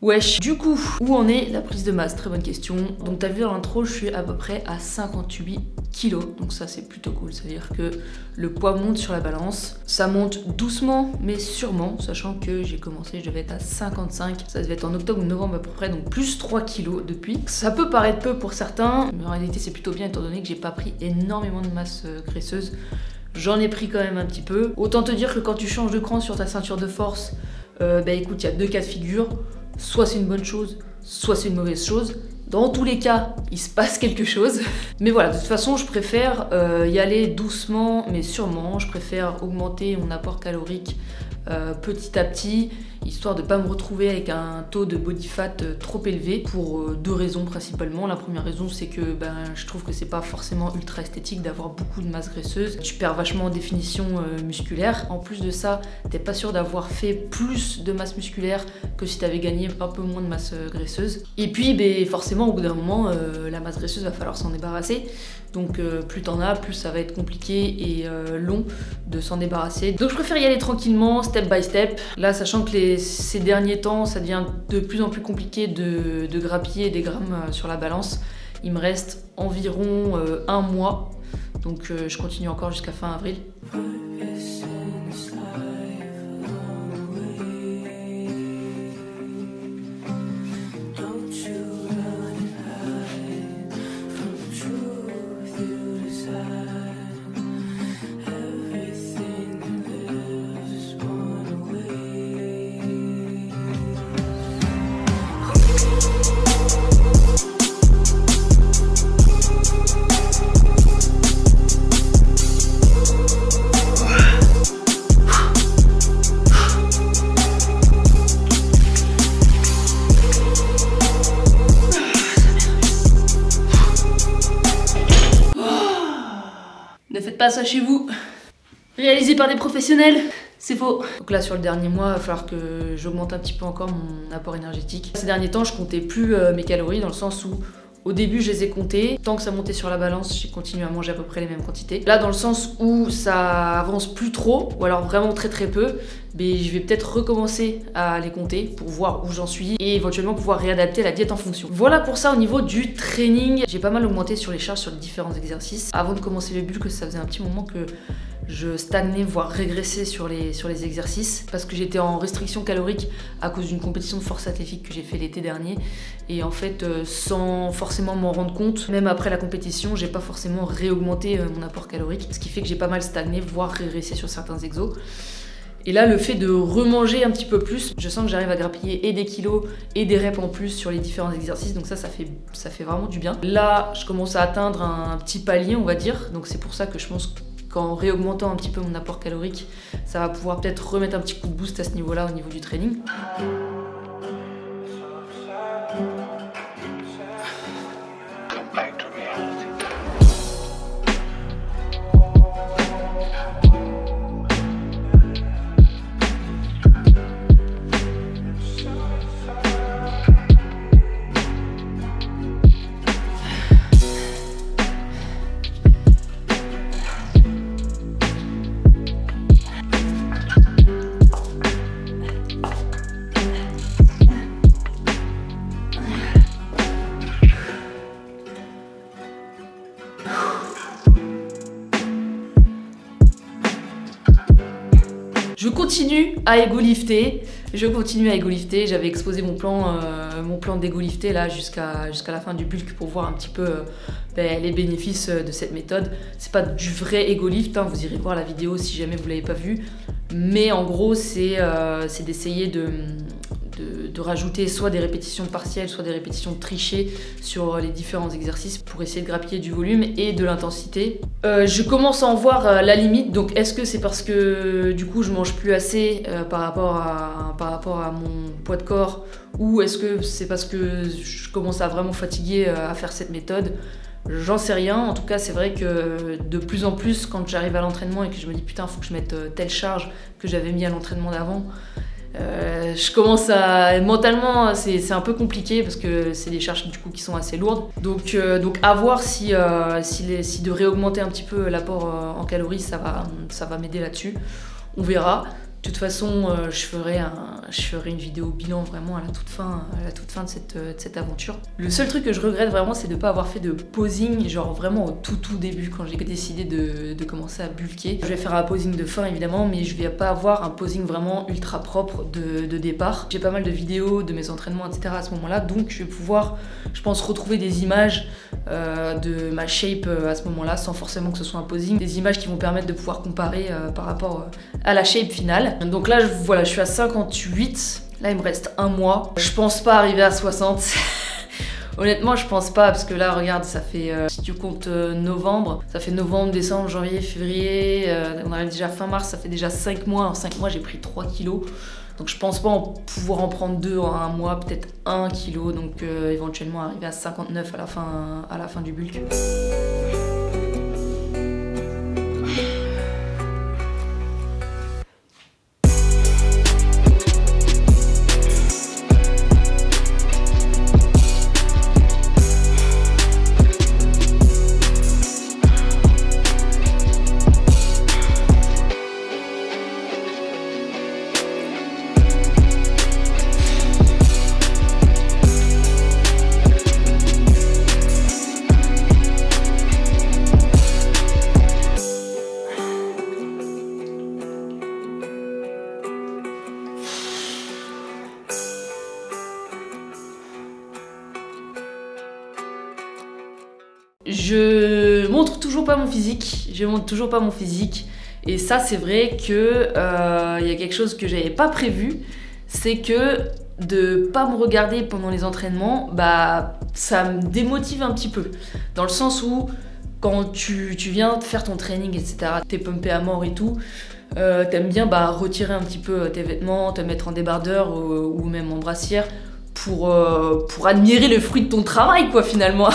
Wesh, du coup, où en est la prise de masse? Très bonne question. Donc t'as vu dans l'intro, je suis à peu près à 58 kilos. Donc ça c'est plutôt cool, c'est-à-dire que le poids monte sur la balance. Ça monte doucement mais sûrement, sachant que j'ai commencé, je devais être à 55. Ça devait être en octobre ou novembre à peu près, donc plus 3 kilos depuis. Ça peut paraître peu pour certains, mais en réalité c'est plutôt bien étant donné que j'ai pas pris énormément de masse graisseuse. J'en ai pris quand même un petit peu. Autant te dire que quand tu changes de cran sur ta ceinture de force, bah écoute, il y a deux cas de figure. Soit c'est une bonne chose, soit c'est une mauvaise chose. Dans tous les cas, il se passe quelque chose. Mais voilà, de toute façon, je préfère y aller doucement, mais sûrement. Je préfère augmenter mon apport calorique petit à petit, histoire de ne pas me retrouver avec un taux de body fat trop élevé, pour deux raisons principalement. La première raison, c'est que je trouve que c'est pas forcément ultra esthétique d'avoir beaucoup de masse graisseuse. Tu perds vachement en définition musculaire. En plus de ça, t'es pas sûr d'avoir fait plus de masse musculaire que si t'avais gagné un peu moins de masse graisseuse. Et puis forcément, au bout d'un moment, la masse graisseuse va falloir s'en débarrasser. Donc plus t'en as, plus ça va être compliqué et long de s'en débarrasser. Donc je préfère y aller tranquillement, step by step. Là, sachant que ces derniers temps, ça devient de plus en plus compliqué de grappiller des grammes sur la balance. Il me reste environ un mois. Donc je continue encore jusqu'à fin avril. Ne faites pas ça chez vous. Réalisé par des professionnels, c'est faux. Donc là, sur le dernier mois, il va falloir que j'augmente un petit peu encore mon apport énergétique. Ces derniers temps, je comptais plus mes calories, dans le sens où au début, je les ai comptées. Tant que ça montait sur la balance, j'ai continué à manger à peu près les mêmes quantités. Là, dans le sens où ça avance plus trop, ou alors vraiment très peu, je vais peut-être recommencer à les compter pour voir où j'en suis et éventuellement pouvoir réadapter la diète en fonction. Voilà pour ça au niveau du training. J'ai pas mal augmenté sur les charges sur les différents exercices. Avant de commencer le bulk, ça faisait un petit moment que je stagnais, voire régressais sur les exercices, parce que j'étais en restriction calorique à cause d'une compétition de force athlétique que j'ai fait l'été dernier. Et en fait, sans forcément m'en rendre compte, même après la compétition, j'ai pas forcément réaugmenté mon apport calorique, ce qui fait que j'ai pas mal stagné, voire régressé sur certains exos. Et là, le fait de remanger un petit peu plus, je sens que j'arrive à grappiller et des kilos et des reps en plus sur les différents exercices, donc ça fait vraiment du bien. Là, je commence à atteindre un petit palier, on va dire, donc c'est pour ça que je pense qu'en réaugmentant un petit peu mon apport calorique, ça va pouvoir peut-être remettre un petit coup de boost à ce niveau-là, au niveau du training. Je continue à ego-lifter. J'avais exposé mon plan d'ego-lifter là jusqu'à la fin du bulk pour voir un petit peu les bénéfices de cette méthode. C'est pas du vrai ego-lift, hein, vous irez voir la vidéo si jamais vous l'avez pas vu. Mais en gros, c'est d'essayer de de rajouter soit des répétitions partielles, soit des répétitions trichées sur les différents exercices pour essayer de grappiller du volume et de l'intensité. Je commence à en voir la limite, donc est-ce que c'est parce que du coup je mange plus assez par rapport à mon poids de corps, ou est-ce que c'est parce que je commence à vraiment fatiguer à faire cette méthode? J'en sais rien. En tout cas, c'est vrai que de plus en plus, quand j'arrive à l'entraînement et que je me dis putain, faut que je mette telle charge que j'avais mis à l'entraînement d'avant, je commence à... Mentalement, c'est un peu compliqué parce que c'est des charges du coup qui sont assez lourdes. Donc à voir si de réaugmenter un petit peu l'apport en calories, ça va m'aider là-dessus. On verra. De toute façon, je ferai une vidéo bilan vraiment à la toute fin de cette aventure. Le seul truc que je regrette vraiment, c'est de ne pas avoir fait de posing, genre vraiment au tout début, quand j'ai décidé de commencer à bulker. Je vais faire un posing de fin évidemment, mais je vais pas avoir un posing vraiment ultra propre de départ. J'ai pas mal de vidéos de mes entraînements, etc. à ce moment-là, donc je vais pouvoir, je pense, retrouver des images de ma shape à ce moment-là, sans forcément que ce soit un posing. Des images qui vont permettre de pouvoir comparer par rapport à la shape finale. Donc là, voilà, je suis à 58. Là, il me reste un mois. Je pense pas arriver à 60. Honnêtement, je pense pas, parce que là, regarde, ça fait, si tu comptes novembre, ça fait novembre, décembre, janvier, février, on arrive déjà fin mars, ça fait déjà 5 mois. En 5 mois, j'ai pris 3 kilos. Donc je pense pas pouvoir en prendre 2 en un mois, peut-être 1 kilo. Donc éventuellement arriver à 59 à la fin du bulk. Je montre toujours pas mon physique, et ça c'est vrai que y a quelque chose que j'avais pas prévu, c'est que de pas me regarder pendant les entraînements, bah ça me démotive un petit peu, dans le sens où quand tu viens faire ton training, etc., t'es pumpé à mort et tout, t'aimes bien retirer un petit peu tes vêtements, te mettre en débardeur ou même en brassière pour admirer le fruit de ton travail, quoi, finalement.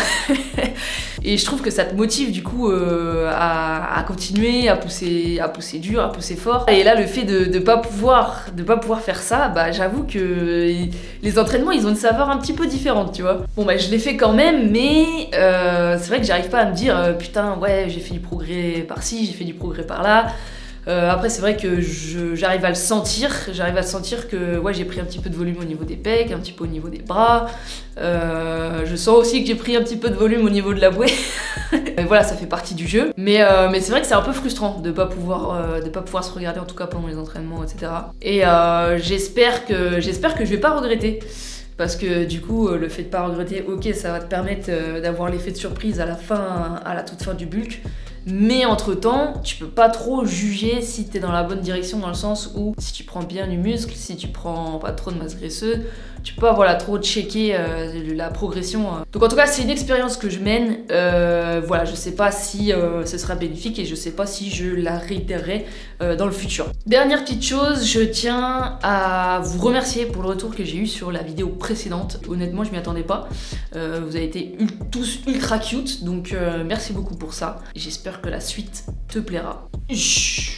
Et je trouve que ça te motive du coup à continuer, à pousser dur, à pousser fort. Et là, le fait de pas pouvoir faire ça, bah j'avoue que les entraînements, ils ont une saveur un petit peu différente, tu vois. Bon bah je l'ai fait quand même, mais c'est vrai que j'arrive pas à me dire putain ouais, j'ai fait du progrès par-ci, j'ai fait du progrès par-là. Après c'est vrai que j'arrive à le sentir, que ouais, j'ai pris un petit peu de volume au niveau des pecs, un petit peu au niveau des bras, je sens aussi que j'ai pris un petit peu de volume au niveau de la bouée. Voilà, ça fait partie du jeu, mais c'est vrai que c'est un peu frustrant de pas pouvoir se regarder, en tout cas pendant les entraînements, etc. Et j'espère que je vais pas regretter. Parce que du coup, le fait de pas regretter, ok, ça va te permettre d'avoir l'effet de surprise à la toute fin du bulk. Mais entre temps, tu peux pas trop juger si t'es dans la bonne direction, dans le sens où si tu prends bien du muscle, si tu prends pas trop de masse graisseuse, tu peux pas voilà, trop checker la progression. Donc en tout cas, c'est une expérience que je mène. Voilà, je sais pas si ce sera bénéfique et je sais pas si je la réitérerai dans le futur. Dernière petite chose, je tiens à vous remercier pour le retour que j'ai eu sur la vidéo précédente. Honnêtement, je m'y attendais pas. Vous avez été tous ultra cute, donc merci beaucoup pour ça. J'espère que la suite te plaira. Je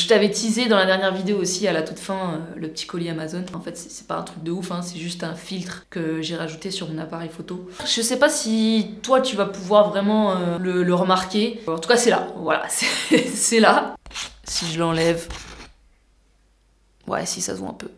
t'avais teasé dans la dernière vidéo aussi, à la toute fin, le petit colis Amazon. En fait, c'est pas un truc de ouf, hein, c'est juste un filtre que j'ai rajouté sur mon appareil photo. Je sais pas si toi, tu vas pouvoir vraiment le remarquer. En tout cas, c'est là. Voilà, c'est là. Si je l'enlève... Ouais, si, ça se voit un peu.